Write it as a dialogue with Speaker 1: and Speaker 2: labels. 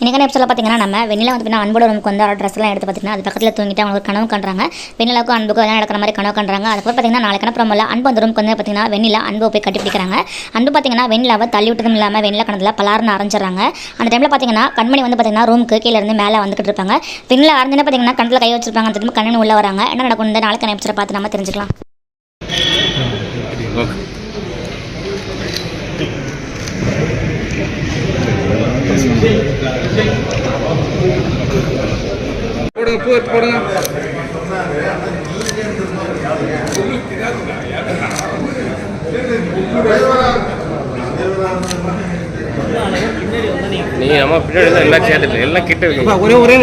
Speaker 1: இன்றைக்கான எபிசோட பார்த்தீங்கன்னா நம்ம வெண்ணிலா வந்து அன்போட ரூமுக்கு வந்து ட்ரெஸ்லாம் எடுத்து பார்த்தீங்கன்னா அது பக்கத்தில் தூங்கிட்டு அவங்க கனவு பண்ணுறாங்க. வெண்ணிலாவுக்கும் அன்புக்கும் எல்லாம் நடக்கிற மாதிரி கனவு பண்ணுறாங்க. அதுக்கப்புறம் பார்த்தீங்கன்னா நாளைக்கு அப்புறமல்ல அன்பு அந்த ரூமுக்கு வந்து பார்த்தீங்கன்னா வெண்ணிலா அன்பு போய் கட்டி பிடிக்கிறாங்க. அன்பு பார்த்தீங்கன்னா வெண்ணிலாவை தள்ளி விட்டதும் இல்லாமல் வெண்ணிலா கணத்தில் பலாருன்னு அரைஞ்சிடறாங்க. அந்த டைமில் பார்த்தீங்கன்னா கண்மணி வந்து பார்த்தீங்கன்னா ரூமுக்கு கீழே இருந்து மேலே வந்துகிட்டு இருப்பாங்க. வெண்ணிலா அரைஞ்சுன்னு பார்த்தீங்கன்னா கணத்தில் கை வச்சிருப்பாங்க. திரும்ப கண்ணன் உள்ள வராங்க. என்ன நடக்கும் இந்த நாளைக்கான எபிசோட பார்த்து நம்ம தெரிஞ்சுக்கலாம்.
Speaker 2: போடுங்க. நீங்க நம்ம பின்னாடி எல்லாம் சேர்த்துட்டு எல்லாம் கிட்ட ஒரே